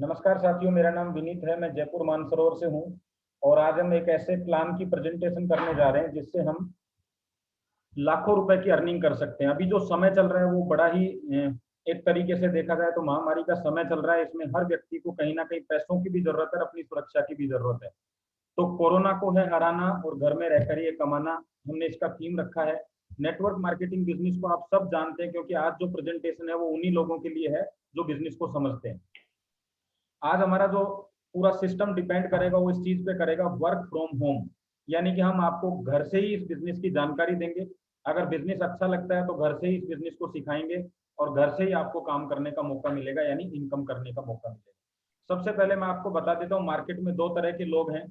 नमस्कार साथियों, मेरा नाम विनीत है। मैं जयपुर मानसरोवर से हूँ और आज हम एक ऐसे प्लान की प्रेजेंटेशन करने जा रहे हैं जिससे हम लाखों रुपए की अर्निंग कर सकते हैं। अभी जो समय चल रहा है वो बड़ा ही एक तरीके से देखा जाए तो महामारी का समय चल रहा है। इसमें हर व्यक्ति को कहीं ना कहीं पैसों की भी जरूरत है, अपनी सुरक्षा की भी जरूरत है। तो कोरोना को है हराना और घर में रहकर ये कमाना, हमने इसका थीम रखा है। नेटवर्क मार्केटिंग बिजनेस को आप सब जानते हैं क्योंकि आज जो प्रेजेंटेशन है वो उन्हीं लोगों के लिए है जो बिजनेस को समझते हैं। आज हमारा जो पूरा सिस्टम डिपेंड करेगा वो इस चीज पे करेगा, वर्क फ्रॉम होम। यानी कि हम आपको घर से ही इस बिजनेस की जानकारी देंगे। अगर बिजनेस अच्छा लगता है तो घर से ही इस बिजनेस को सिखाएंगे और घर से ही आपको काम करने का मौका मिलेगा, यानी इनकम करने का मौका मिलेगा। सबसे पहले मैं आपको बता देता हूँ, मार्केट में दो तरह के लोग हैं।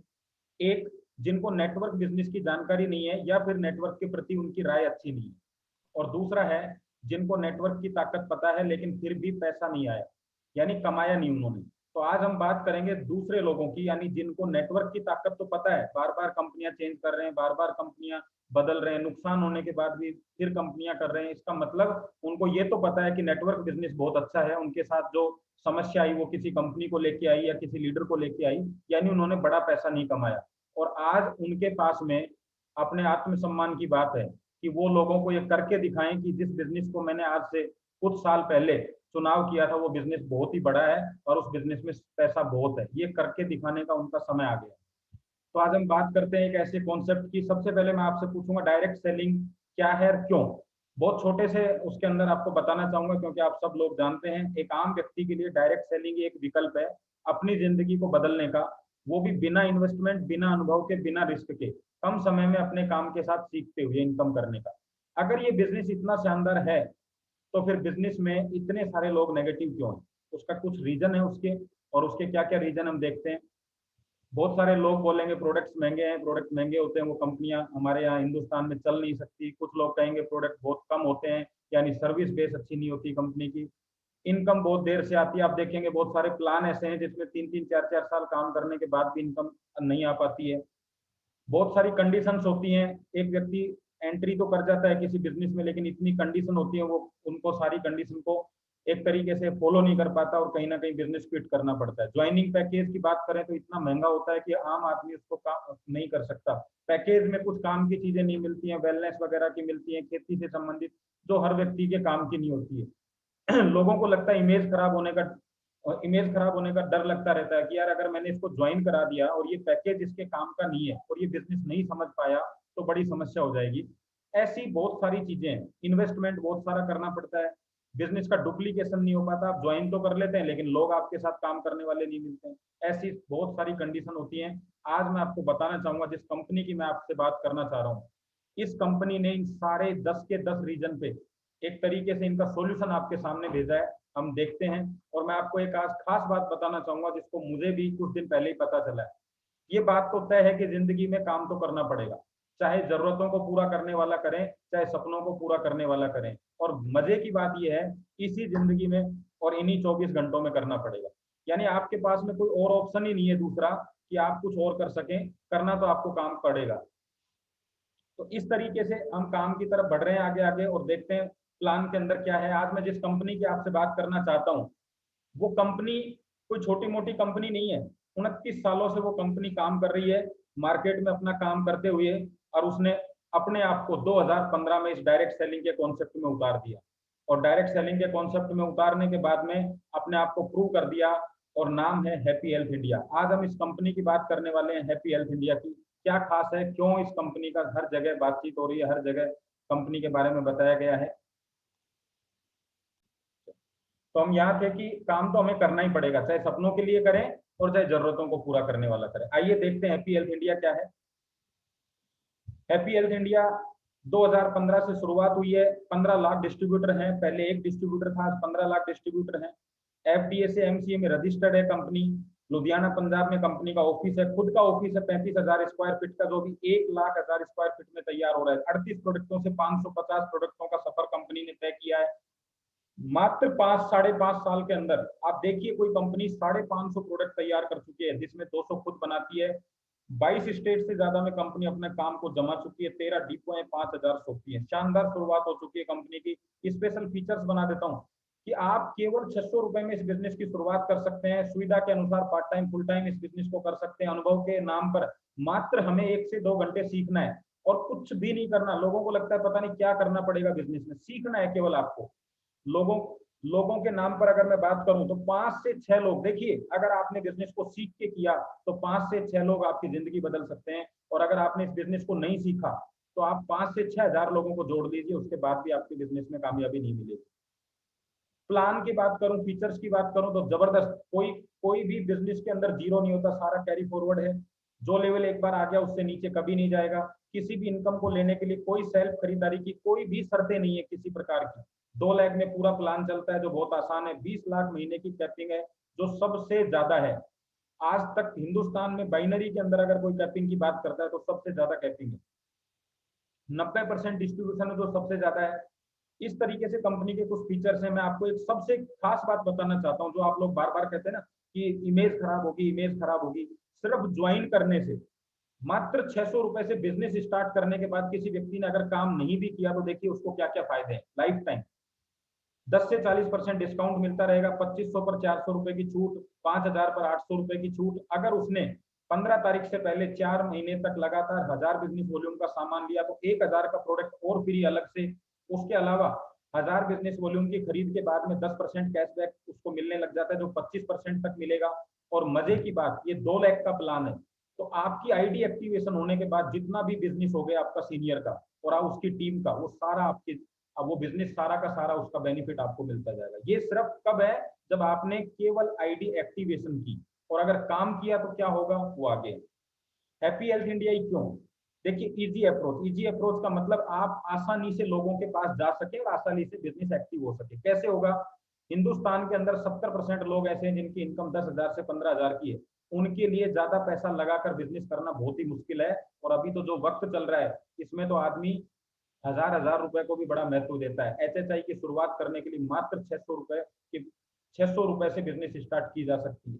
एक, जिनको नेटवर्क बिजनेस की जानकारी नहीं है या फिर नेटवर्क के प्रति उनकी राय अच्छी नहीं है, और दूसरा है जिनको नेटवर्क की ताकत पता है लेकिन फिर भी पैसा नहीं आया, यानी कमाया नहीं उन्होंने। तो आज हम बात करेंगे दूसरे लोगों की, यानी जिनको नेटवर्क की ताकत तो पता है, बार बार कंपनियां चेंज कर रहे हैं, बार बार कंपनियां बदल रहे हैं, नुकसान होने के बाद भी फिर कंपनियां कर रहे हैं। इसका मतलब उनको ये तो पता है कि नेटवर्क बिजनेस बहुत अच्छा है। उनके साथ जो समस्या आई वो किसी कंपनी को लेके आई या किसी लीडर को लेके आई, यानी उन्होंने बड़ा पैसा नहीं कमाया। और आज उनके पास में अपने आत्मसम्मान की बात है कि वो लोगों को ये करके दिखाएं कि जिस बिजनेस को मैंने आज से कुछ साल पहले चुनाव किया था वो बिजनेस बहुत ही बड़ा है और उस बिजनेस में पैसा बहुत है। ये करके दिखाने का उनका समय आ गया। तो आज हम बात करते हैं एक ऐसे कॉन्सेप्ट की। सबसे पहले मैं आपसे पूछूंगा डायरेक्ट सेलिंग क्या है और क्यों। बहुत छोटे से उसके अंदर आपको बताना चाहूंगा क्योंकि आप सब लोग जानते हैं, एक आम व्यक्ति के लिए डायरेक्ट सेलिंग एक विकल्प है अपनी जिंदगी को बदलने का, वो भी बिना इन्वेस्टमेंट, बिना अनुभव के, बिना रिस्क के, कम समय में अपने काम के साथ सीखते हुए इनकम करने का। अगर ये बिजनेस इतना शानदार है तो फिर बिजनेस में इतने सारे लोग नेगेटिव क्यों हैं? उसका कुछ रीजन है उसके, और उसके क्या क्या रीजन हम देखते हैं। बहुत सारे लोग बोलेंगे प्रोडक्ट्स महंगे हैं, प्रोडक्ट महंगे होते हैं, वो कंपनियां हमारे यहाँ हिंदुस्तान में चल नहीं सकती। कुछ लोग कहेंगे प्रोडक्ट बहुत कम होते हैं, यानी सर्विस बेस अच्छी नहीं होती कंपनी की। इनकम बहुत देर से आती है। आप देखेंगे बहुत सारे प्लान ऐसे हैं जिसमें 3 3 4 4 साल काम करने के बाद भी इनकम नहीं आ पाती है। बहुत सारी कंडीशंस होती हैं। एक व्यक्ति एंट्री तो कर जाता है किसी बिजनेस में, लेकिन इतनी कंडीशन होती है वो उनको सारी कंडीशन को एक तरीके से फॉलो नहीं कर पाता और कहीं ना कहीं बिजनेस क्विट करना पड़ता है। ज्वाइनिंग पैकेज की बात करें तो इतना महंगा होता है कि आम आदमी उसको काम नहीं कर सकता। पैकेज में कुछ काम की चीजें नहीं मिलती हैं, वेलनेस वगैरह की मिलती हैं, खेती से संबंधित, जो हर व्यक्ति के काम की नहीं होती है। लोगों को लगता है इमेज खराब होने का, और इमेज खराब होने का डर लगता रहता है कि यार अगर मैंने इसको ज्वाइन करा दिया और ये पैकेज इसके काम का नहीं है और ये बिजनेस नहीं समझ पाया तो बड़ी समस्या हो जाएगी। ऐसी बहुत सारी चीजें हैं। इन्वेस्टमेंट बहुत सारा करना पड़ता है, बिजनेस का डुप्लीकेशन नहीं हो पाता। आप ज्वाइन तो कर लेते हैं लेकिन लोग आपके साथ काम करने वाले नहीं मिलते हैं। ऐसी बहुत सारी कंडीशन होती हैं। आज मैं आपको बताना चाहूंगा जिस कंपनी की मैं आपसे बात करना चाह रहा हूँ, इस कंपनी ने इन सारे 10 के 10 रीजन पे एक तरीके से इनका सॉल्यूशन आपके सामने भेजा है। हम देखते हैं। और मैं आपको एक आज खास बात बताना चाहूंगा जिसको मुझे भी कुछ दिन पहले ही पता चला है। ये बात तो तय है कि जिंदगी में काम तो करना पड़ेगा, चाहे जरूरतों को पूरा करने वाला करें, चाहे सपनों को पूरा करने वाला करें। और मजे की बात यह है, इसी जिंदगी में और इन्हीं 24 घंटों में करना पड़ेगा। यानी आपके पास में कोई और ऑप्शन ही नहीं है दूसरा कि आप कुछ और कर सकें। करना तो आपको काम पड़ेगा। तो इस तरीके से हम काम की तरफ बढ़ रहे हैं आगे आगे, और देखते हैं प्लान के अंदर क्या है। आज मैं जिस कंपनी की आपसे बात करना चाहता हूँ वो कंपनी कोई छोटी मोटी कंपनी नहीं है। 29 सालों से वो कंपनी काम कर रही है मार्केट में अपना काम करते हुए, और उसने अपने आप को 2015 में इस डायरेक्ट सेलिंग के कॉन्सेप्ट में उतार दिया। और डायरेक्ट सेलिंग के कॉन्सेप्ट में उतारने के बाद में अपने आप को प्रूव कर दिया, और नाम है हैप्पी हेल्थ इंडिया। आज हम इस कंपनी की बात करने वाले हैं, हैप्पी हेल्थ इंडिया की। क्या खास है, क्यों इस कंपनी का हर जगह बातचीत हो रही है, हर जगह कंपनी के बारे में बताया गया है। तो हम यहाँ थे कि काम तो हमें करना ही पड़ेगा, चाहे सपनों के लिए करें और चाहे जरूरतों को पूरा करने वाला करें। आइए देखते हैं हैप्पी हेल्थ इंडिया क्या है। हैप्पी हेल्थ इंडिया 2015 से शुरुआत हुई है। 15 लाख डिस्ट्रीब्यूटर हैं। पहले एक डिस्ट्रीब्यूटर था, आज 15 लाख डिस्ट्रीब्यूटर हैं। एफडीए से एमसीए में रजिस्टर्ड है कंपनी। लुधियाना पंजाब में कंपनी का ऑफिस है, खुद का ऑफिस है 35,000 स्क्वायर फीट का, जो भी 1,00,000 स्क्वायर फीट में तैयार हो रहा है। 38 प्रोडक्टों से 550 प्रोडक्टों का सफर कंपनी ने तय किया है। मात्र 5 साढ़े 5 साल के अंदर आप देखिए कोई कंपनी 550 प्रोडक्ट तैयार कर चुकी है, जिसमें 200 खुद बनाती है। 22 स्टेट से ज्यादा में कंपनी अपने काम को जमा चुकी है। 13 डिपो है, 5,000 शॉप है। शानदार शुरुआत हो चुकी है कंपनी की। स्पेशल फीचर्स बना देता हूँ। कि आप केवल 600 रुपए में इस बिजनेस की शुरुआत कर सकते हैं। सुविधा के अनुसार पार्ट टाइम फुल टाइम इस बिजनेस को कर सकते हैं। अनुभव के नाम पर मात्र हमें 1 से 2 घंटे सीखना है और कुछ भी नहीं करना। लोगों को लगता है पता नहीं क्या करना पड़ेगा बिजनेस में, सीखना है केवल आपको। लोगों लोगों के नाम पर अगर मैं बात करूं तो 5 से 6 लोग, देखिए अगर आपने बिजनेस को सीख के किया तो 5 से 6 लोग आपकी जिंदगी बदल सकते हैं। और अगर आपने इस बिजनेस को नहीं सीखा तो आप 5 से 6 हजार लोगों को जोड़ लीजिए, उसके बाद भी आपके बिजनेस में कामयाबी नहीं मिलेगी। प्लान की बात करूं, फीचर्स की बात करूं तो जबरदस्त। कोई कोई भी बिजनेस के अंदर जीरो नहीं होता, सारा कैरी फॉरवर्ड है। जो लेवल एक बार आ गया उससे नीचे कभी नहीं जाएगा। किसी भी इनकम को लेने के लिए कोई सेल्फ खरीदारी की कोई भी शर्तें नहीं है किसी प्रकार की। 2 लाख में पूरा प्लान चलता है जो बहुत आसान है। 20 लाख महीने की कैपिंग है जो सबसे ज्यादा है। आज तक हिंदुस्तान में बाइनरी के अंदर अगर कोई कैपिंग की बात करता है तो सबसे ज्यादा कैपिंग है। 90% डिस्ट्रीब्यूशन है जो सबसे ज्यादा है। इस तरीके से कंपनी के कुछ फीचर्स हैं। मैं आपको एक सबसे खास बात बताना चाहता हूं, जो आप लोग बार बार कहते हैं ना कि इमेज खराब होगी, इमेज खराब होगी। सिर्फ ज्वाइन करने से, मात्र 600 रुपए से बिजनेस स्टार्ट करने के बाद किसी व्यक्ति ने अगर काम नहीं भी किया तो देखिए उसको क्या क्या फायदे हैं। लाइफ टाइम 10 से 40% डिस्काउंट मिलता रहेगा। 2500 पर 400 रुपए की छूट, 5000 पर 800 रुपए की छूट। अगर उसने 15 तारीख से पहले 4 महीने तक लगातार 1000 बिजनेस वॉल्यूम का सामान लिया तो 1000 का प्रोडक्ट और फ्री अलग से। उसके अलावा 1000 बिजनेस वॉल्यूम की खरीद के बाद में 10% कैशबैक उसको मिलने लग जाता है जो 25% तक मिलेगा। और मजे की बात, ये 2 लाख का प्लान है तो आपकी आईडी एक्टिवेशन होने के बाद जितना भी बिजनेस हो गया आपका सीनियर का और उसकी टीम का, वो सारा आपके, अब वो बिजनेस सारा का सारा उसका बेनिफिट आपको मिलता जाएगा। ये सिर्फ कब है, जब आपने केवल आईडी एक्टिवेशन की। और अगर काम किया तो क्या होगा वो आगे। हैप्पी हेल्थ इंडिया ही क्यों? देखिए इजी अप्रोच। इजी अप्रोच का मतलब आप आसानी से लोगों के पास जा सके और आसानी से बिजनेस एक्टिव हो सके। कैसे होगा? हिंदुस्तान के अंदर 70% लोग ऐसे हैं जिनकी इनकम 10,000 से 15,000 की है। उनके लिए ज्यादा पैसा लगाकर बिजनेस करना बहुत ही मुश्किल है। और अभी तो जो वक्त चल रहा है इसमें तो आदमी हजार हजार रुपए को भी बड़ा महत्व देता है। एचएचआई की शुरुआत करने के लिए मात्र 600 रुपए की, 600 रुपए से बिजनेस स्टार्ट की जा सकती है।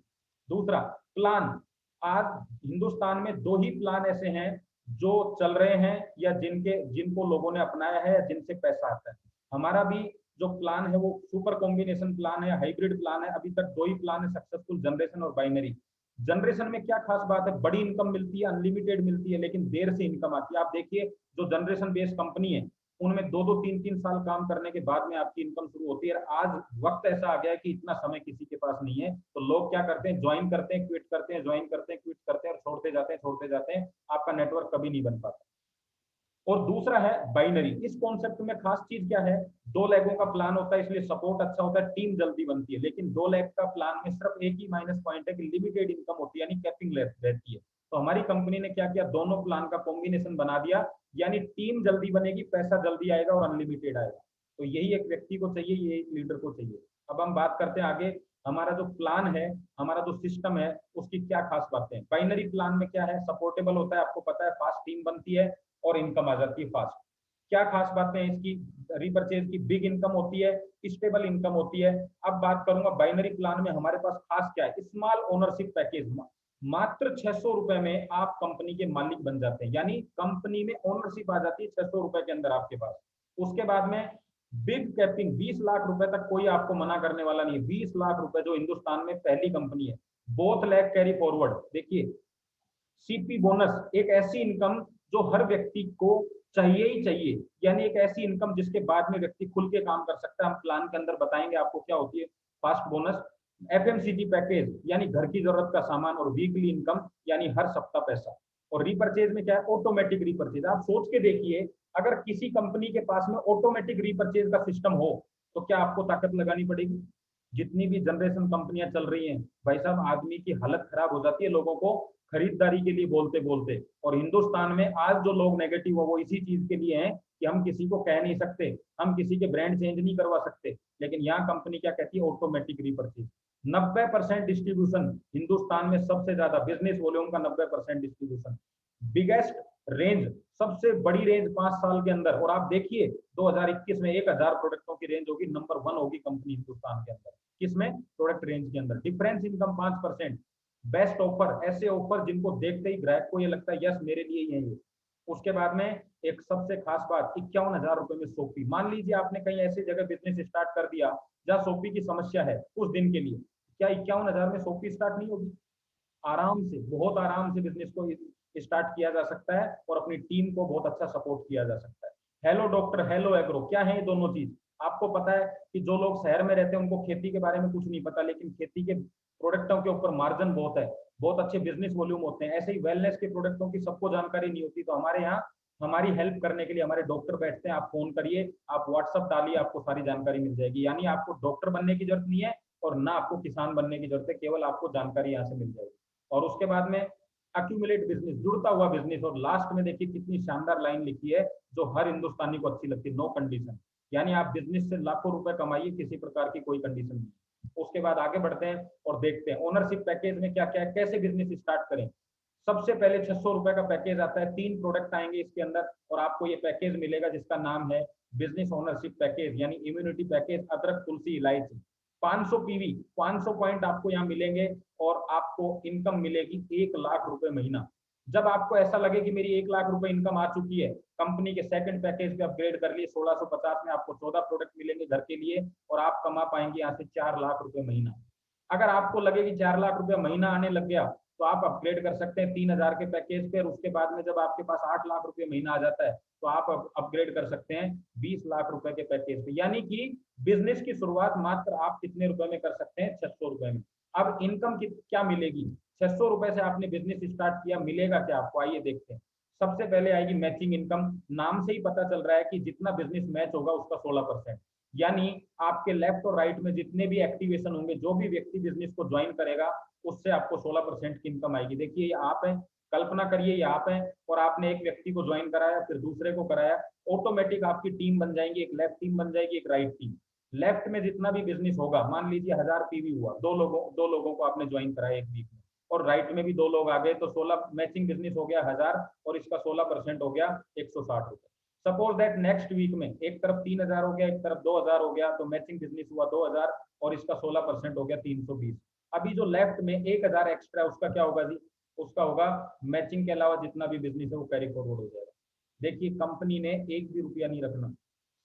दूसरा, प्लान। आज हिंदुस्तान में 2 ही प्लान ऐसे हैं जो चल रहे हैं या जिनको लोगों ने अपनाया है या जिनसे पैसा आता है। हमारा भी जो प्लान है वो सुपर कॉम्बिनेशन प्लान है, हाइब्रिड प्लान है। अभी तक 2 ही प्लान है सक्सेसफुल, जनरेशन और बाइनरी। जनरेशन में क्या खास बात है? बड़ी इनकम मिलती है, अनलिमिटेड मिलती है, लेकिन देर से इनकम आती है। आप देखिए जो जनरेशन बेस्ड कंपनी है उनमें 2-2 3-3 साल काम करने के बाद में आपकी इनकम शुरू होती है। आज वक्त ऐसा आ गया है कि इतना समय किसी के पास नहीं है, तो लोग क्या करते हैं, ज्वाइन करते हैं, क्विट करते हैं, ज्वाइन करते हैं, क्विट करते हैं और छोड़ते जाते हैं, छोड़ते जाते हैं। आपका नेटवर्क कभी नहीं बन पाता। और दूसरा है बाइनरी। इस कॉन्सेप्ट में खास चीज क्या है? 2 लाखों का प्लान होता है इसलिए सपोर्ट अच्छा होता है, टीम जल्दी बनती है। लेकिन 2 लाख का प्लान में सिर्फ एक ही माइनस पॉइंट है कि लिमिटेड इनकम होती है, यानी कैपिंग रहती है। तो हमारी कंपनी ने क्या किया, दोनों प्लान का कॉम्बिनेशन बना दिया, यानी टीम जल्दी बनेगी, पैसा जल्दी आएगा और अनलिमिटेड आएगा। तो यही एक व्यक्ति को चाहिए, ये एक लीडर को चाहिए। अब हम बात करते हैं आगे, हमारा जो प्लान है, हमारा जो सिस्टम है, उसकी क्या खास बातें हैं। बाइनरी प्लान में क्या है, सपोर्टेबल होता है, आपको पता है, फास्ट टीम बनती है और इनकम आ जाती है फास्ट। क्या खास बातें हैं इसकी? रिपर्चेज की बिग इनकम होती है, स्टेबल इनकम होती है। अब बात करूंगा बाइनरी प्लान में हमारे पास खास क्या है, स्मॉल ओनरशिप पैकेज। मात्र 600 रुपए में आप कंपनी के मालिक बन जाते हैं, यानी कंपनी में ओनरशिप आ जाती है 600 रुपए के अंदर आपके पास। उसके बाद में बिग कैपिंग, 20 लाख रुपए तक कोई आपको मना करने वाला नहीं है। 20 लाख रुपए जो हिंदुस्तान में पहली कंपनी है। Both leg carry forward. देखिए सीपी बोनस, एक ऐसी इनकम जो हर व्यक्ति को चाहिए ही चाहिए, यानी एक ऐसी इनकम जिसके बाद में व्यक्ति खुल के काम कर सकता है। हम प्लान के अंदर बताएंगे आपको क्या होती है। फास्ट बोनस, एफएमसीजी पैकेज यानी घर की जरूरत का सामान, और वीकली इनकम यानी हर सप्ताह पैसा। और रिपर्चेज में क्या है, ऑटोमेटिक रिपर्चेज। आप सोच के देखिए अगर किसी कंपनी के पास में ऑटोमेटिक रिपर्चेज का सिस्टम हो तो क्या आपको ताकत लगानी पड़ेगी? जितनी भी जनरेशन कंपनियां चल रही हैं भाई साहब, आदमी की हालत खराब हो जाती है लोगों को खरीदारी के लिए बोलते बोलते। और हिंदुस्तान में आज जो लोग नेगेटिव हो वो इसी चीज के लिए हैं कि हम किसी को कह नहीं सकते, हम किसी के ब्रांड चेंज नहीं करवा सकते। लेकिन यहाँ कंपनी क्या कहती है, ऑटोमेटिक रिपर्चेज। 90% डिस्ट्रीब्यूशन हिंदुस्तान में, सबसे ज्यादा बिजनेस वॉल्यूम का 90% डिस्ट्रीब्यूशन। बिगेस्ट रेंज, सबसे बड़ी रेंज 5 साल के अंदर। और आप देखिए 2021 में 1000 प्रोडक्टों की रेंज होगी, नंबर 1 होगी कंपनी हिंदुस्तान के अंदर। किसमें? प्रोडक्ट रेंज के अंदर। Difference income 5%। बेस्ट ऑफर, ऐसे ऑफर जिनको देखते ही ग्राहक को ये लगता है यस मेरे लिए ही है ये। उसके बाद में एक सबसे खास बात, 51,000 रुपए में सोफी। मान लीजिए आपने कहीं ऐसी जगह बिजनेस स्टार्ट कर दिया जहाँ सोपी की समस्या है उस दिन के लिए, क्या 51,000 में सोपी स्टार्ट नहीं होगी? आराम से, बहुत आराम से बिजनेस को स्टार्ट किया जा सकता है और अपनी टीम को बहुत अच्छा सपोर्ट किया जा सकता है। हेलो डॉक्टर, हेलो एग्रो, क्या है ये दोनों चीज? आपको पता है कि जो लोग शहर में रहते हैं उनको खेती के बारे में कुछ नहीं पता, लेकिन खेती के प्रोडक्टों के ऊपर मार्जिन बहुत है, बहुत अच्छे बिजनेस वॉल्यूम होते हैं। ऐसे ही वेलनेस के प्रोडक्टों की सबको जानकारी नहीं होती, तो हमारे यहाँ हमारी हेल्प करने के लिए हमारे डॉक्टर बैठते हैं। आप फोन करिए, आप व्हाट्सअप डालिए, आपको सारी जानकारी मिल जाएगी। यानी आपको डॉक्टर बनने की जरूरत नहीं है और ना आपको किसान बनने की जरूरत है, केवल आपको जानकारी यहाँ से मिल जाएगी। और उसके बाद में अक्यूमुलेट बिजनेस, जुड़ता हुआ बिजनेस। और लास्ट में देखिए कितनी शानदार लाइन लिखी है जो हर हिंदुस्तानी को अच्छी लगती है, नो कंडीशन। यानी आप बिजनेस से लाखों रुपए कमाइए, किसी प्रकार की कोई कंडीशन नहीं। उसके बाद आगे बढ़ते हैं और देखते हैं ओनरशिप पैकेज में क्या क्या है, कैसे बिजनेस स्टार्ट करें। सबसे पहले 600 रुपए का पैकेज आता है, 3 प्रोडक्ट आएंगे इसके अंदर और आपको ये पैकेज मिलेगा जिसका नाम है बिजनेस ओनरशिप पैकेज, यानी इम्यूनिटी पैकेज, अदरक तुलसी इलायची। 500 पीवी, 500 पॉइंट आपको यहाँ मिलेंगे और आपको इनकम मिलेगी 1 लाख रुपए महीना। जब आपको ऐसा लगे कि मेरी 1 लाख रुपए इनकम आ चुकी है, कंपनी के सेकंड पैकेज पे अपग्रेड कर लिए, 1650 में आपको 14 प्रोडक्ट मिलेंगे घर के लिए और आप कमा पाएंगे यहाँ से 4 लाख रुपए महीना। अगर आपको लगे कि 4 लाख रुपए महीना आने लग गया तो आप अपग्रेड कर सकते हैं 3,000 के पैकेज पे। और उसके बाद में जब आपके पास 8 लाख रुपए महीना आ जाता है तो आप अपग्रेड कर सकते हैं 20 लाख रुपए के पैकेज पे। यानी कि बिजनेस की शुरुआत मात्र आप कितने रुपए में कर सकते हैं? 600 रुपए में। अब इनकम क्या मिलेगी? 600 रुपए से आपने बिजनेस स्टार्ट किया, मिलेगा क्या आपको? आइए देखते हैं। सबसे पहले आएगी मैचिंग इनकम। नाम से ही पता चल रहा है कि जितना बिजनेस मैच होगा उसका 16%। यानी आपके लेफ्ट और राइट में जितने भी एक्टिवेशन होंगे, जो भी व्यक्ति बिजनेस को ज्वाइन करेगा उससे आपको 16% की इनकम आएगी। देखिए ये आप है, कल्पना करिए ये आप है और आपने एक व्यक्ति को ज्वाइन कराया, फिर दूसरे को कराया, ऑटोमेटिक आपकी टीम बन जाएंगी, एक लेफ्ट टीम बन जाएगी, एक राइट टीम। लेफ्ट में जितना भी बिजनेस होगा, मान लीजिए 1000 पीवी हुआ, दो लोगों को आपने ज्वाइन कराया एक वीक में, और राइट में भी 2 लोग आ गए, तो 16 मैचिंग बिजनेस हो गया 1000 और इसका 16% हो गया 160 रुपए। सपोज दैट नेक्स्ट वीक में एक तरफ 3000 हो गया, एक तरफ 2000 हो गया, तो मैचिंग बिजनेस हुआ 2000 और इसका 16% हो गया 320। अभी जो लेफ्ट में 1000 एक्स्ट्रा उसका क्या होगा जी? उसका होगा मैचिंग के अलावा जितना भी बिजनेस है वो कैरी फॉरवर्ड हो जाएगा। देखिए कंपनी ने एक भी रुपया नहीं रखना,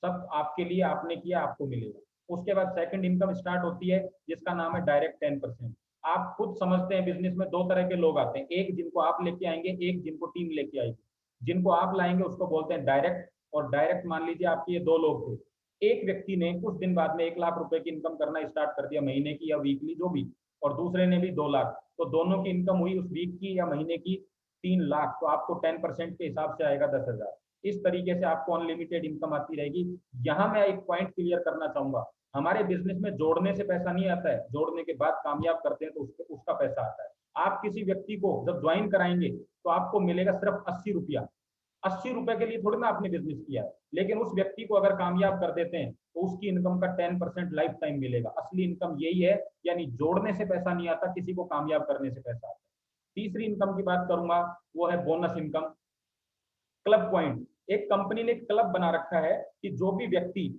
सब आपके लिए, आपने किया आपको मिलेगा। उसके बाद सेकंड इनकम स्टार्ट होती है जिसका नाम है डायरेक्ट 10%। आप खुद समझते हैं बिजनेस में 2 तरह के लोग आते हैं, एक जिनको आप लेके आएंगे, एक जिनको टीम लेके आएगी। जिनको आप लाएंगे उसको बोलते हैं डायरेक्ट। और डायरेक्ट मान लीजिए आपके ये 2 लोग थे, एक व्यक्ति ने कुछ दिन बाद में 1 लाख रुपए की इनकम करना स्टार्ट कर दिया, महीने की या वीकली जो भी, और दूसरे ने भी 2 लाख, तो दोनों की इनकम हुई उस वीक की या महीने की 3 लाख। तो आपको 10% के हिसाब से आएगा 10,000। इस तरीके से आपको अनलिमिटेड इनकम आती रहेगी। यहाँ मैं एक पॉइंट क्लियर करना चाहूंगा, हमारे बिजनेस में जोड़ने से पैसा नहीं आता है, जोड़ने के बाद कामयाब करते हैं तो उसका पैसा आता है। आप किसी व्यक्ति को जब ज्वाइन कराएंगे तो आपको मिलेगा सिर्फ 80 रुपया। 80 रुपए के लिए थोड़ी ना आपने बिजनेस किया है, लेकिन उस व्यक्ति को अगर कामयाब कर देते हैं तो उसकी इनकम का 10% लाइफ टाइम मिलेगा। असली इनकम यही है, यानी जोड़ने से पैसा नहीं आता, किसी को कामयाब करने से पैसा आता है। तीसरी इनकम की बात करूंगा, वो है बोनस इनकम। क्लब पॉइंट, एक कंपनी ने क्लब बना रखा है कि जो भी व्यक्ति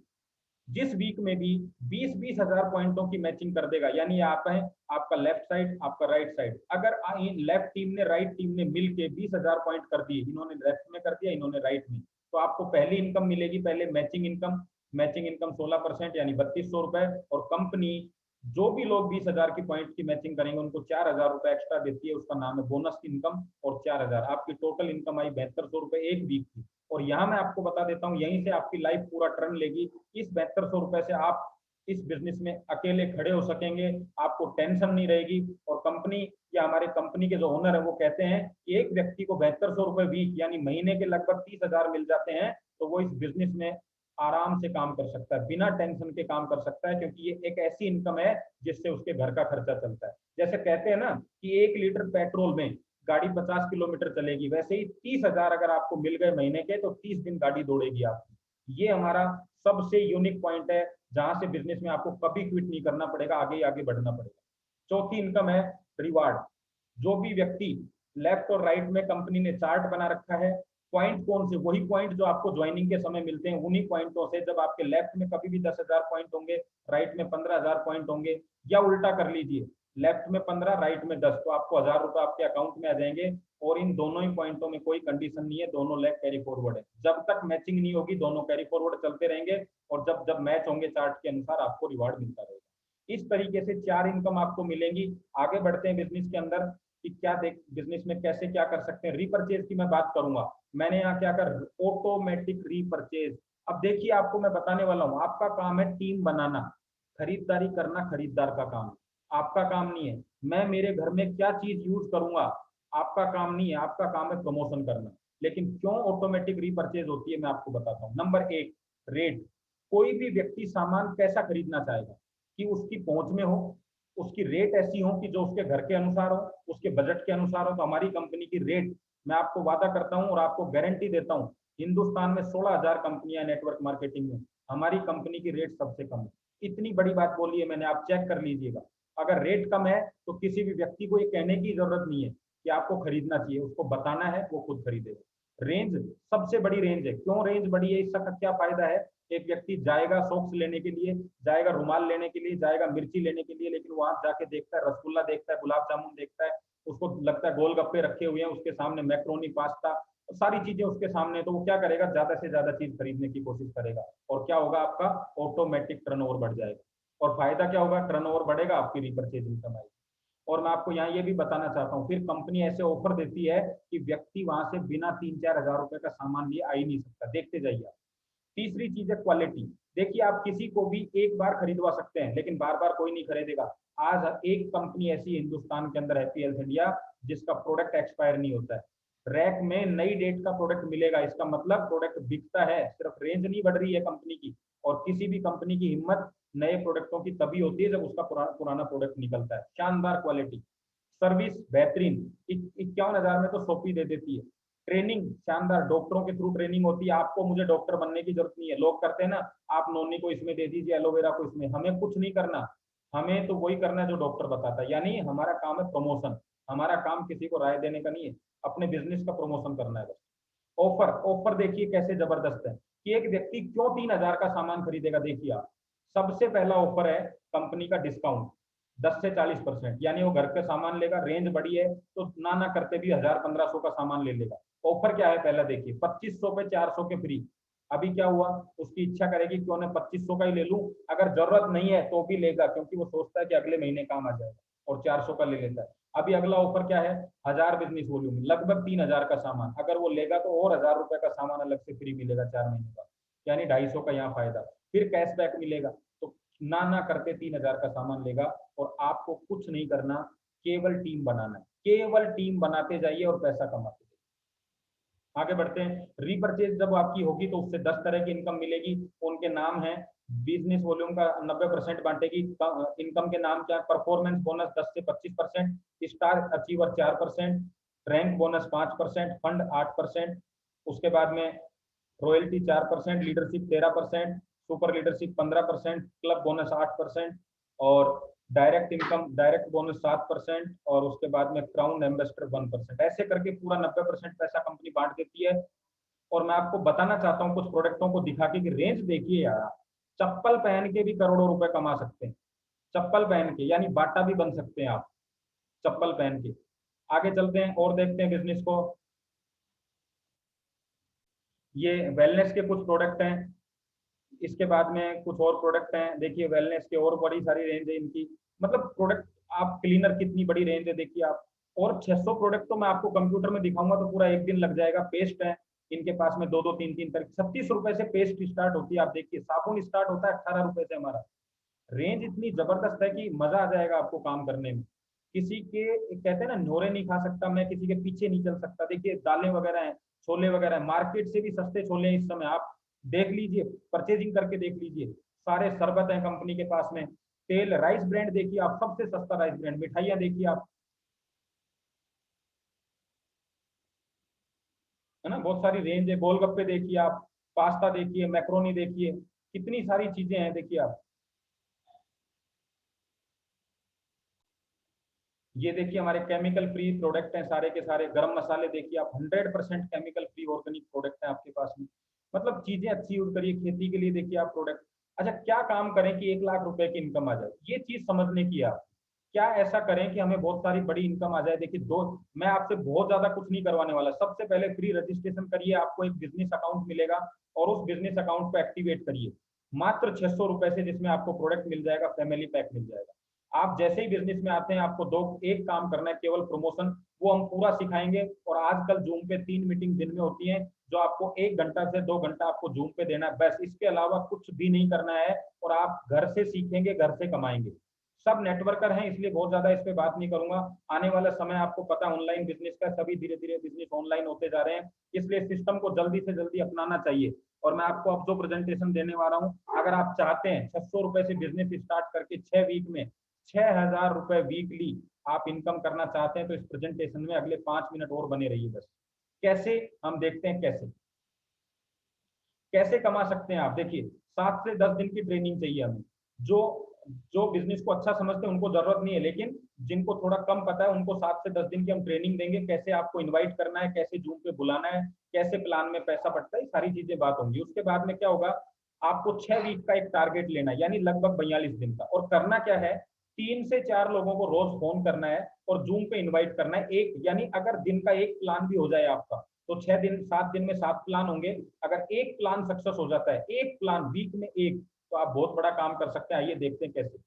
जिस वीक में भी 20-20 हजार पॉइंटों की मैचिंग कर देगा, यानी आप है, आपका लेफ्ट साइड, आपका राइट साइड, अगर लेफ्ट टीम ने राइट टीम ने मिलके 20,000 पॉइंट कर दिए, इन्होंने लेफ्ट में कर दिया, इन्होंने राइट में, तो आपको पहली इनकम मिलेगी, पहले मैचिंग इनकम। मैचिंग इनकम 16% यानी 3200 रुपए। और कंपनी जो भी लोग 20,000 की पॉइंट की मैचिंग करेंगे उनको 4,000 रुपए एक्स्ट्रा देती है, उसका नाम है बोनस इनकम। और 4,000 आपकी टोटल इनकम आई 7200 रुपए एक वीक की। और यहाँ मैं आपको बता देता हूँ, यहीं से आपकी लाइफ पूरा टर्न लेगी। इस 7200 रुपए से आप इस बिजनेस में अकेले खड़े हो सकेंगे, आपको टेंशन नहीं रहेगी। और कंपनी या हमारे कंपनी के जो ओनर है वो कहते हैं कि एक व्यक्ति को 7200 रुपए वीक यानी महीने के लगभग 30,000 मिल जाते हैं, तो वो इस बिजनेस में आराम से काम कर सकता है, बिना टेंशन के काम कर सकता है, क्योंकि ये एक ऐसी इनकम है जिससे उसके घर का खर्चा चलता है। जैसे कहते हैं ना कि 1 लीटर पेट्रोल में गाड़ी 50 किलोमीटर चलेगी, वैसे ही 30,000 अगर आपको मिल गए महीने के तो 30 दिन गाड़ी दौड़ेगी आपकी। ये हमारा सबसे यूनिक पॉइंट है, जहां से बिजनेस में आपको कभी क्विट नहीं करना पड़ेगा, आगे ही आगे बढ़ना पड़ेगा। चौथी इनकम है रिवार्ड। जो भी व्यक्ति, लेफ्ट और राइट में कंपनी ने चार्ट बना रखा है, पॉइंट कौन से, वही पॉइंट जो आपको ज्वाइनिंग के समय मिलते हैं, उन्हीं पॉइंटों से जब आपके लेफ्ट में कभी भी 10,000 पॉइंट होंगे, राइट में 15,000 पॉइंट होंगे, या उल्टा कर लीजिए, लेफ्ट में 15, राइट में 10, तो आपको 1000 रुपए आपके अकाउंट में आ जाएंगे। और इन दोनों ही पॉइंटों में कोई कंडीशन नहीं है, दोनों लेग कैरी फॉरवर्ड है। जब तक मैचिंग नहीं होगी दोनों कैरी फॉरवर्ड चलते रहेंगे, और जब जब मैच होंगे चार्ट के अनुसार आपको रिवार्ड मिलता रहेगा। इस तरीके से 4 इनकम आपको मिलेंगी। आगे बढ़ते हैं बिजनेस के अंदर कि क्या देख बिजनेस में कैसे क्या कर सकते हैं। रीपर्चेज की मैं बात करूंगा, मैंने यहाँ क्या कर, ऑटोमेटिक रीपर्चेज। अब देखिए आपको मैं बताने वाला हूँ, आपका काम है टीम बनाना, खरीदारी करना खरीदार का काम है, आपका काम नहीं है। मैं मेरे घर में क्या चीज यूज करूंगा, आपका काम नहीं है, आपका काम है प्रमोशन करना। लेकिन क्यों ऑटोमेटिक रीपर्चेज होती है मैं आपको बताता हूँ। नंबर एक, रेट। कोई भी व्यक्ति सामान कैसा खरीदना चाहेगा कि उसकी पहुंच में हो, उसकी रेट ऐसी हो कि जो उसके घर के अनुसार हो, उसके बजट के अनुसार हो। तो हमारी कंपनी की रेट, मैं आपको वादा करता हूं और आपको गारंटी देता हूं, हिंदुस्तान में 16,000 कंपनियां नेटवर्क मार्केटिंग में, हमारी कंपनी की रेट सबसे कम है। इतनी बड़ी बात बोली है मैंने, आप चेक कर लीजिएगा। अगर रेट कम है तो किसी भी व्यक्ति को ये कहने की जरूरत नहीं है कि आपको खरीदना चाहिए, उसको बताना है, वो खुद खरीदेगा। रेंज सबसे बड़ी रेंज है। क्यों रेंज बड़ी है, इसका क्या फायदा है। एक व्यक्ति जाएगा सॉक्स लेने के लिए, जाएगा रुमाल लेने के लिए, जाएगा मिर्ची लेने के लिए, लेकिन वहां जाके देखता है रसगुल्ला देखता है, गुलाब जामुन देखता है, उसको लगता है गोलगप्पे रखे हुए हैं उसके सामने, मैक्रोनी पास्ता, सारी चीजें उसके सामने, तो वो क्या करेगा, ज्यादा से ज्यादा चीज खरीदने की कोशिश करेगा। और क्या होगा, आपका ऑटोमेटिक टर्नओवर बढ़ जाएगा। और फायदा क्या होगा, टर्नओवर बढ़ेगा, आपकी रिपर्चेज इनकम आएगी। और मैं आपको यहाँ ये भी बताना चाहता हूँ, फिर कंपनी ऐसे ऑफर देती है कि व्यक्ति वहां से बिना 3-4 हजार रुपए का सामान लिए आ ही नहीं सकता, देखते जाइए आप। तीसरी चीज है क्वालिटी। देखिए आप किसी को भी एक बार खरीदवा सकते हैं, लेकिन बार बार कोई नहीं खरीदेगा। आज एक कंपनी ऐसी हिंदुस्तान के अंदर, हैप्पी हेल्थ इंडिया, जिसका प्रोडक्ट एक्सपायर नहीं होता है। रैक में नई डेट का प्रोडक्ट मिलेगा, इसका मतलब प्रोडक्ट बिकता है, सिर्फ रेंज नहीं बढ़ रही है कंपनी की। और किसी भी कंपनी की हिम्मत नए प्रोडक्टों की तभी होती है जब उसका पुराना प्रोडक्ट निकलता है। शानदार क्वालिटी, सर्विस बेहतरीन, 51,000 में तो सोपी दे देती है। ट्रेनिंग शानदार, डॉक्टरों के थ्रू ट्रेनिंग होती है, आपको मुझे डॉक्टर बनने की जरूरत नहीं है। लोग करते हैं ना, आप नोनी को इसमें दे दीजिए, एलोवेरा को इसमें, हमें कुछ नहीं करना। हमें तो वही करना है जो डॉक्टर बताता है, यानी हमारा काम है प्रमोशन। हमारा काम किसी को राय देने का नहीं है, अपने बिजनेस का प्रमोशन करना है बस। ऑफर, ऑफर देखिए कैसे जबरदस्त है कि एक व्यक्ति क्यों 3,000 का सामान खरीदेगा। देखिए आप, सबसे पहला ऑफर है कंपनी का डिस्काउंट 10 से 40%, यानी वो घर का सामान लेगा, रेंज बड़ी है तो ना ना करते भी 1,000-1,500 का सामान ले लेगा। ऑफर क्या है, पहला देखिए, 2500 पे 400 के फ्री। अभी क्या हुआ, उसकी इच्छा करेगी क्यों ना 2500 का ही ले लूं, अगर जरूरत नहीं है तो भी लेगा, क्योंकि वो सोचता है कि अगले महीने काम आ जाएगा, और 400 का ले लेता है। अभी अगला ऑफर क्या है, 1000 बिजनेस वॉल्यूम, लगभग 3,000 का सामान अगर वो लेगा तो और 1000 रुपए का सामान अलग से फ्री मिलेगा 4 महीने का, यानी 250 का यहाँ फायदा। फिर कैशबैक मिलेगा, तो ना ना करते 3,000 का सामान लेगा। और आपको कुछ नहीं करना, केवल टीम बनाना है, केवल टीम बनाते जाइए और पैसा कमाते जाइए। आगे बढ़ते हैं, रीपर्चेज जब आपकी होगी तो उससे 10 तरह की इनकम मिलेगी। उनके नाम है, बिजनेस वॉल्यूम का 90% बांटेगी। इनकम के नाम क्या है, परफॉर्मेंस बोनस 10 से 25%, star achiever 4%, rank bonus 5%, fund 8%, उसके बाद में royalty 4%, leadership 13%, super leadership 15%, club bonus 8%, और डायरेक्ट इनकम डायरेक्ट बोनस 7%, और उसके बाद में क्राउन एम्बेसडर 1%। ऐसे करके पूरा 90% पैसा कंपनी बांट देती है। और मैं आपको बताना चाहता हूँ कुछ प्रोडक्टों को दिखा के कि रेंज देखिए यार, चप्पल पहन के भी करोड़ों रुपए कमा सकते हैं। चप्पल पहन के, यानी बाटा भी बन सकते हैं आप चप्पल पहन के। आगे चलते हैं और देखते हैं बिजनेस को। ये वेलनेस के कुछ प्रोडक्ट हैं, इसके बाद में कुछ और प्रोडक्ट हैं। देखिए वेलनेस के और बड़ी सारी रेंज है इनकी, मतलब प्रोडक्ट, आप क्लीनर कितनी बड़ी रेंज है देखिए आप। और 600 प्रोडक्ट तो मैं आपको कंप्यूटर में दिखाऊंगा तो पूरा एक दिन लग जाएगा। पेस्ट है इनके पास में, दो दो तीन तीन तरह, 36 रुपए से पेस्ट स्टार्ट होती है। आप देखिए साबुन स्टार्ट होता है 18 रुपए से हमारा। रेंज इतनी जबरदस्त है कि मजा आ जाएगा आपको काम करने में। किसी के कहते हैं ना, न्योरे नहीं खा सकता मैं, किसी के पीछे नहीं चल सकता। देखिए दालें वगैरह हैं, छोले वगैरह हैं, मार्केट से भी सस्ते छोले हैं इस समय। आप देख लीजिए, परचेजिंग करके देख लीजिए। सारे शरबत हैं कंपनी के पास में। तेल, राइस ब्रांड देखिए आप, सबसे सस्ता राइस ब्रांड। मिठाइयाँ देखिए आप, है ना, बहुत सारी रेंज है। गोलगप्पे देखिए आप, पास्ता देखिए, मैक्रोनी देखिए, कितनी सारी चीजें हैं देखिए आप। ये देखिए हमारे केमिकल फ्री प्रोडक्ट हैं सारे के सारे। गरम मसाले देखिए आप, 100% केमिकल फ्री ऑर्गेनिक प्रोडक्ट हैं आपके पास में। मतलब चीजें अच्छी यूज करिए। खेती के लिए देखिए आप प्रोडक्ट। अच्छा क्या काम करें कि 1 लाख रुपए की इनकम आ जाए, ये चीज समझने की है आप। क्या ऐसा करें कि हमें बहुत सारी बड़ी इनकम आ जाए। देखिए दो, मैं आपसे बहुत ज्यादा कुछ नहीं करवाने वाला। सबसे पहले फ्री रजिस्ट्रेशन करिए, आपको एक बिजनेस अकाउंट मिलेगा और उस बिजनेस अकाउंट को एक्टिवेट करिए मात्र 600 रुपए से, जिसमें आपको प्रोडक्ट मिल जाएगा, फैमिली पैक मिल जाएगा। आप जैसे ही बिजनेस में आते हैं आपको दो एक काम करना है, केवल प्रमोशन, वो हम पूरा सिखाएंगे। और आजकल जूम पे 3 मीटिंग दिन में होती है, जो आपको 1 घंटा से 2 घंटा आपको जूम पे देना है, बस इसके अलावा कुछ भी नहीं करना है। और आप घर से सीखेंगे, घर से कमाएंगे। सब नेटवर्कर हैं, इसलिए बहुत ज्यादा इस पे बात नहीं करूंगा। आने वाला समय आपको पता ऑनलाइन बिजनेस का, सभी धीरे धीरे बिजनेस ऑनलाइन होते जा रहे हैं, इसलिए सिस्टम को जल्दी से जल्दी अपनाना चाहिए। और मैं आपको अब जो प्रेजेंटेशन देने वाला हूँ, अगर आप चाहते हैं 600 रुपए से बिजनेस स्टार्ट करके 6 वीक में 6000 रुपए वीकली आप इनकम करना चाहते हैं, तो इस प्रेजेंटेशन में अगले 5 मिनट और बने रहिए बस। कैसे, हम देखते हैं कैसे कैसे कमा सकते हैं आप। देखिए 7 से 10 दिन की ट्रेनिंग चाहिए हमें। जो जो बिजनेस को अच्छा समझते हैं उनको जरूरत नहीं है, लेकिन जिनको थोड़ा कम पता है उनको 7 से 10 दिन की हम ट्रेनिंग देंगे। कैसे आपको इनवाइट करना है, कैसे जूम पे बुलाना है, कैसे प्लान में पैसा बढ़ता है, सारी चीजें बात होंगी। उसके बाद में क्या होगा, आपको 6 वीक का एक टारगेट लेना है, यानी लगभग 42 दिन का। और करना क्या है, 3 से 4 लोगों को रोज फोन करना है और जूम पे इन्वाइट करना है। एक यानी अगर दिन का एक प्लान भी हो जाए आपका, तो 6 दिन 7 दिन में 7 प्लान होंगे। अगर एक प्लान सक्सेस हो जाता है, एक प्लान वीक में एक, तो आप बहुत बड़ा काम कर सकते हैं। आइए देखते हैं कैसे।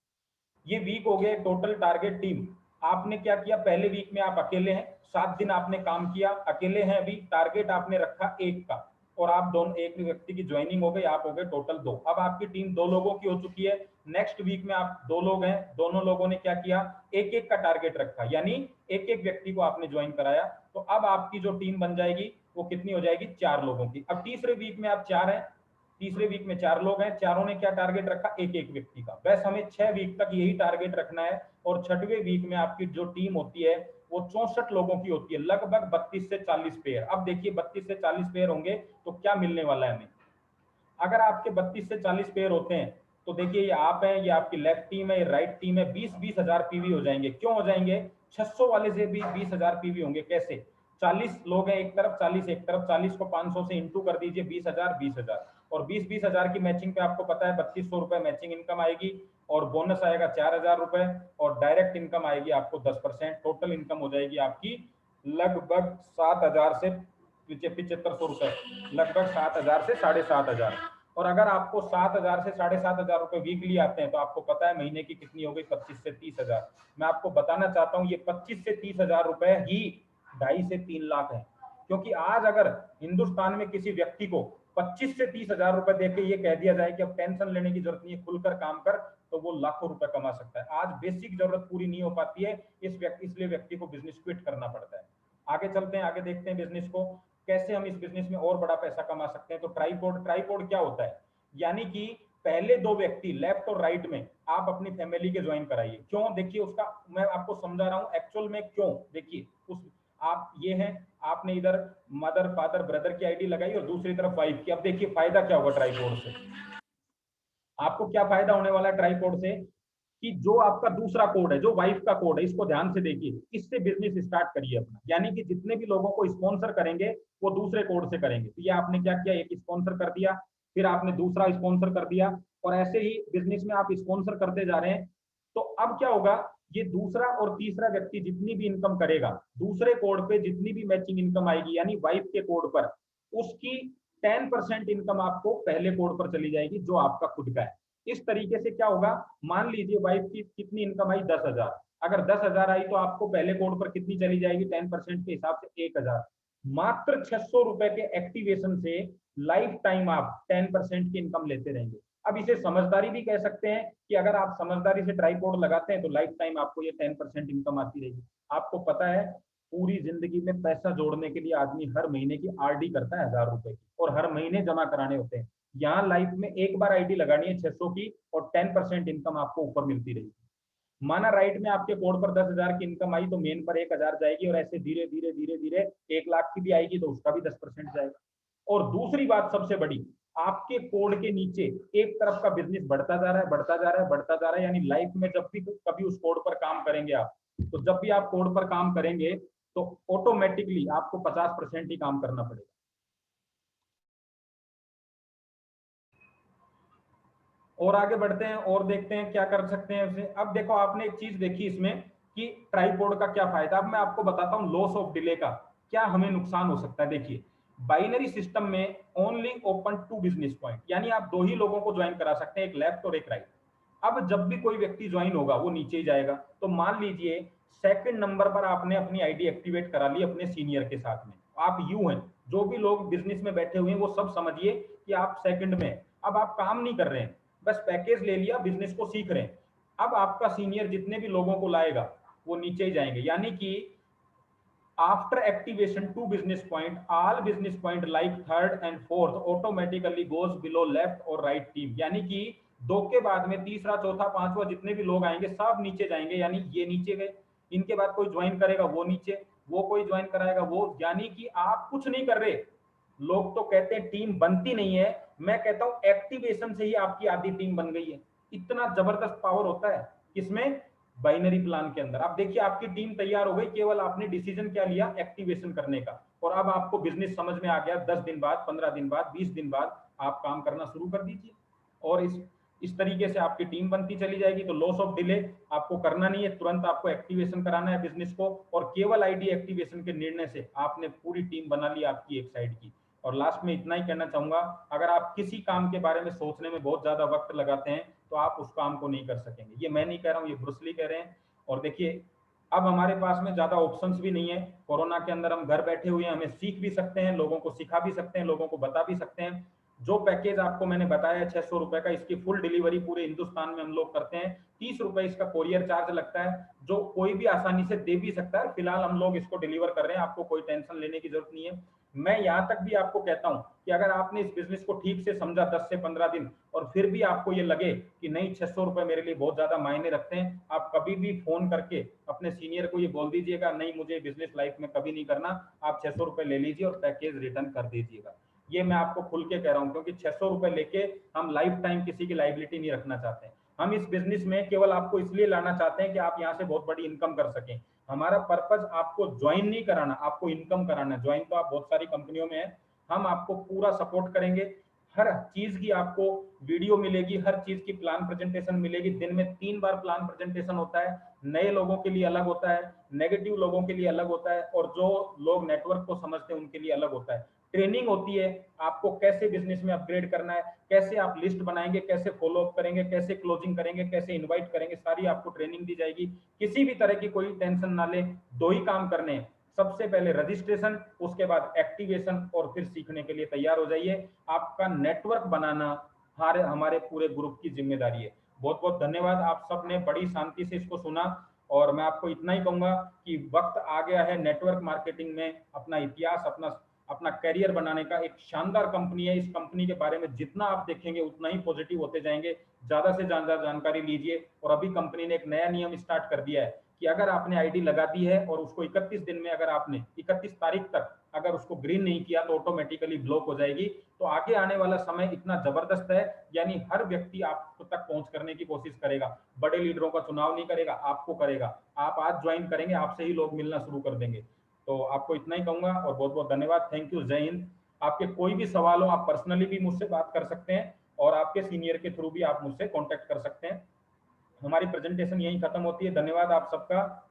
ये वीक हो गए टोटल टारगेट टीम। आपने क्या किया, पहले वीक में आप अकेले हैं, 7 दिन आपने काम किया, अकेले हैं अभी, टारगेट आपने रखा 1 का। और आप दोनों, एक व्यक्ति की ज्वाइनिंग हो गई, आप हो गए टोटल 2। अब आपकी टीम 2 लोगों की हो चुकी है। नेक्स्ट वीक में आप 2 लोग हैं, दोनों लोगों ने क्या किया, 1 1 का टारगेट रखा, यानी 1 1 व्यक्ति को आपने ज्वाइन कराया। तो अब आपकी जो टीम बन जाएगी वो कितनी हो जाएगी, 4 लोगों की। अब तीसरे वीक में आप 4 हैं, तीसरे वीक में 4 लोग हैं, चारों ने क्या टारगेट रखा, 1 1 व्यक्ति का। बस हमें 6 वीक तक यही टारगेट रखना है। और 6वें वीक में आपकी जो टीम होती है वो 64 लोगों की होती है, लगभग 32 से 40 पेयर। अब देखिए 32 से 40 पेयर होंगे तो क्या मिलने वाला है हमें। अगर आपके 32 से 40 पेयर होते हैं, तो देखिए ये आप हैं, ये आपकी लेफ्ट टीम है, ये राइट टीम है, 20-20 हजार पीवी हो जाएंगे। क्यों हो जाएंगे, 600 वाले से भी 20 हजार पीवी होंगे। कैसे, 40 लोग हैं एक तरफ, 40 एक तरफ, 40 को 500 से इंटू कर दीजिए, 20 हजार और 20-20 हजार की मैचिंग पे आपको पता है 3200 रुपए मैचिंग इनकम आएगी। और बोनस आएगा 4000 रुपए, और डायरेक्ट इनकम आएगी आपको 10%। टोटल इनकम हो जाएगी आपकी लगभग 7000 से 7500 रुपए, लगभग 7000 से 7500। और अगर आपको 7000 से 7500 रुपए वीकली आते हैं, तो आपको पता है महीने की कितनी हो गई, 25 से 30 हजार। मैं आपको बताना चाहता हूँ ये 25 से 30 हजार रुपए ही 2.5 से 3 लाख है। क्योंकि आज अगर हिंदुस्तान में किसी व्यक्ति को 25 से 30 हजार रुपए देके ये कह दिया जाए कि अब टेंशन लेने की जरूरत नहीं है, खुलकर काम कर, तो वो लाखों रुपए कमा सकता है। आज बेसिक जरूरत पूरी नहीं हो पाती है, इसलिए व्यक्ति को बिजनेस क्विट करना पड़ता है। आगे चलते हैं, आगे देखते हैं बिजनेस को कैसे हम इस बिजनेस में और बड़ा पैसा कमा सकते हैं। तो ट्राइपॉड क्या होता है, यानी कि पहले 2 व्यक्ति लेफ्ट और राइट में आप अपनी फैमिली के ज्वाइन कराइए। क्यों, देखिए उसका मैं आपको समझा रहा हूं एक्चुअल में क्यों। देखिए उस, आप ये हैं, आपने इधर मदर फादर ब्रदर की आईडी लगाई और दूसरी तरफ वाइफ की। अब देखिए फायदा क्या होगा ट्राइपॉड से, आपको क्या फायदा होने वाला है ट्राइपॉड से, कि जो आपका दूसरा कोड है, जो वाइफ का कोड है, इसको ध्यान से देखिए, इससे बिजनेस स्टार्ट करिए अपना। यानी कि जितने भी लोगों को स्पॉन्सर करेंगे वो दूसरे कोड से करेंगे। तो ये आपने क्या किया, एक स्पॉन्सर कर दिया, फिर आपने दूसरा स्पॉन्सर कर दिया, और ऐसे ही बिजनेस में आप स्पॉन्सर करते जा रहे हैं। तो अब क्या होगा, ये दूसरा और तीसरा व्यक्ति जितनी भी इनकम करेगा दूसरे कोड पे, जितनी भी मैचिंग इनकम आएगी यानी वाइफ के कोड पर, उसकी 10% इनकम आपको पहले कोड पर चली जाएगी जो आपका खुद का है। इस तरीके से क्या होगा, मान लीजिए वाइफ की कितनी इनकम आई, 10,000। अगर 10,000 आई तो आपको पहले कोड पर कितनी चली जाएगी, 10% के हिसाब से 1,000। मात्र 600 रुपए के एक्टिवेशन से लाइफ टाइम आप 10% की इनकम लेते रहेंगे। अब इसे समझदारी भी कह सकते हैं कि अगर आप समझदारी से ट्राइपॉड लगाते हैं तो लाइफ टाइम आपको ये 10% इनकम आती रहेगी। आपको पता है पूरी जिंदगी में पैसा जोड़ने के लिए आदमी हर महीने की आरडी करता है 1000 रुपए की, और हर महीने जमा कराने होते हैं। यहाँ लाइफ में एक बार आईडी लगानी है 600 की, और 10% इनकम आपको ऊपर मिलती रहेगी। माना राइट में आपके कोड पर 10,000 की इनकम आई तो मेन पर 1,000 जाएगी, और ऐसे धीरे धीरे धीरे धीरे 1 लाख की भी आएगी तो उसका भी 10% जाएगा। और दूसरी बात सबसे बड़ी, आपके कोड के नीचे एक तरफ का बिजनेस बढ़ता जा रहा है, बढ़ता जा रहा है, बढ़ता जा रहा है। यानी लाइफ में जब भी कभी उस कोड पर काम करेंगे आप, तो जब भी आप कोड पर काम करेंगे तो ऑटोमेटिकली आपको 50% ही काम करना पड़ेगा। और आगे बढ़ते हैं और देखते हैं क्या कर सकते हैं उसे। अब देखो आपने एक चीज देखी इसमें कि ट्राइपॉड का क्या फायदा। अब मैं आपको बताता हूँ लॉस ऑफ डिले का क्या हमें नुकसान हो सकता है। देखिए बाइनरी सिस्टम में only open to business point, यानी आप दो ही लोगों को ज्वाइन करा सकते हैं, एक लेफ्ट और एक राइट। अब जब भी कोई व्यक्ति ज्वाइन होगा वो नीचे ही जाएगा। तो मान लीजिए सेकंड नंबर पर आपने अपनी आईडी एक्टिवेट करा ली अपने सीनियर के साथ में, आप यू हैं, जो भी लोग बिजनेस में बैठे हुए हैं वो सब समझिए कि आप सेकंड में। अब आप काम नहीं कर रहे हैं, बस पैकेज ले लिया, बिजनेस को सीख रहे हैं। अब आपका सीनियर जितने भी लोगों को लाएगा वो नीचे ही जाएंगे, यानी कि after activation two business point, all business point like third and fourth automatically goes below left or right team, यानी कि दो के बाद में तीसरा चौथा पांचवा जितने भी लोग आएंगे सब नीचे जाएंगे, यानी ये नीचे गए, इनके बाद कोई ज्वाइन करेगा वो नीचे, वो कोई ज्वाइन कराएगा वो, यानी कि आप कुछ नहीं कर रहे। लोग तो कहते हैं टीम बनती नहीं है, मैं कहता हूं एक्टिवेशन से ही आपकी आधी टीम बन गई है। इतना जबरदस्त पावर होता है किसमें, बाइनरी प्लान के अंदर। आप देखिए आपकी टीम तैयार हो गई, केवल आपने डिसीजन क्या लिया, एक्टिवेशन करने का। और अब आपको बिजनेस समझ में आ गया, 10 दिन बाद 15 दिन बाद 20 दिन बाद आप काम करना शुरू कर दीजिए। और इस तरीके से आपकी टीम बनती चली जाएगी। तो लॉस ऑफ डिले आपको करना नहीं है, तुरंत आपको एक्टिवेशन कराना है बिजनेस को, और केवल आईडी एक्टिवेशन के निर्णय से आपने पूरी टीम बना ली आपकी एक साइड की। और लास्ट में इतना ही कहना चाहूंगा, अगर आप किसी काम के बारे में सोचने में बहुत ज्यादा वक्त लगाते हैं तो आप उस काम को नहीं कर सकेंगे। ये मैं नहीं कह रहा हूँ, ये ब्रूस ली कह रहे हैं। और देखिए अब हमारे पास में ज्यादा ऑप्शंस भी नहीं है, कोरोना के अंदर हम घर बैठे हुए हैं, हमें सीख भी सकते हैं, लोगों को सिखा भी सकते हैं, लोगों को बता भी सकते हैं। जो पैकेज आपको मैंने बताया 600 रुपए का, इसकी फुल डिलीवरी पूरे हिंदुस्तान में हम लोग करते हैं। 30 रुपए इसका कोरियर चार्ज लगता है, जो कोई भी आसानी से दे भी सकता है। फिलहाल हम लोग इसको डिलीवर कर रहे हैं, आपको कोई टेंशन लेने की जरूरत नहीं है। मैं यहां तक भी आपको कहता हूं कि अगर आपने इस बिजनेस को ठीक से समझा 10 से 15 दिन, और फिर भी आपको ये लगे कि नहीं 600 रुपए मेरे लिए बहुत ज्यादा मायने रखते हैं, आप कभी भी फोन करके अपने सीनियर को ये बोल दीजिएगा, नहीं मुझे बिजनेस लाइफ में कभी नहीं करना, आप 600 रुपए ले लीजिए और पैकेज रिटर्न कर दीजिएगा। ये मैं आपको खुल के कह रहा हूँ, क्योंकि 600 रुपए लेके हम लाइफ टाइम किसी की लाइबिलिटी नहीं रखना चाहते हैं। हम इस बिजनेस में केवल आपको इसलिए लाना चाहते हैं कि आप यहाँ से बहुत बड़ी इनकम कर सकें। हमारा पर्पज आपको ज्वाइन नहीं कराना, आपको इनकम कराना है। ज्वाइन तो आप बहुत सारी कंपनियों में है, हम आपको पूरा सपोर्ट करेंगे। हर चीज की आपको वीडियो मिलेगी, हर चीज की प्लान प्रेजेंटेशन मिलेगी। दिन में 3 बार प्लान प्रेजेंटेशन होता है, नए लोगों के लिए अलग होता है, नेगेटिव लोगों के लिए अलग होता है, और जो लोग नेटवर्क को समझते हैं उनके लिए अलग होता है। ट्रेनिंग होती है आपको कैसे बिजनेस में अपग्रेड करना है, कैसे आप लिस्ट बनाएंगे, कैसे फॉलो अप करेंगे, कैसे क्लोजिंग करेंगे, कैसे इनवाइट करेंगे, सारी आपको ट्रेनिंग दी जाएगी। किसी भी तरह की कोई टेंशन ना ले, दो ही काम करने हैं, सबसे पहले रजिस्ट्रेशन, उसके बाद एक्टिवेशन, और फिर सीखने के लिए तैयार हो जाइए। आपका नेटवर्क बनाना हमारे पूरे ग्रुप की जिम्मेदारी है। बहुत बहुत धन्यवाद, आप सबने बड़ी शांति से इसको सुना। और मैं आपको इतना ही कहूंगा कि वक्त आ गया है नेटवर्क मार्केटिंग में अपना इतिहास, अपना अपना करियर बनाने का। एक शानदार कंपनी है, इस कंपनी के बारे में जितना आप देखेंगे उतना ही पॉजिटिव होते जाएंगे। ज्यादा से ज्यादा जानकारी लीजिए। और अभी कंपनी ने एक नया नियम स्टार्ट कर दिया है कि अगर आपने आईडी लगा दी है और उसको 31 दिन में, अगर आपने 31 तारीख तक अगर उसको ग्रीन नहीं किया तो ऑटोमेटिकली ब्लॉक हो जाएगी। तो आगे आने वाला समय इतना जबरदस्त है, यानी हर व्यक्ति आप तक पहुंच करने की कोशिश करेगा। बड़े लीडरों का चुनाव नहीं करेगा, आपको करेगा। आप आज ज्वाइन करेंगे, आपसे ही लोग मिलना शुरू कर देंगे। तो आपको इतना ही कहूंगा और बहुत बहुत धन्यवाद। थैंक यू, जय हिंद। आपके कोई भी सवाल हो आप पर्सनली भी मुझसे बात कर सकते हैं, और आपके सीनियर के थ्रू भी आप मुझसे कांटेक्ट कर सकते हैं। हमारी प्रेजेंटेशन यहीं खत्म होती है। धन्यवाद आप सबका।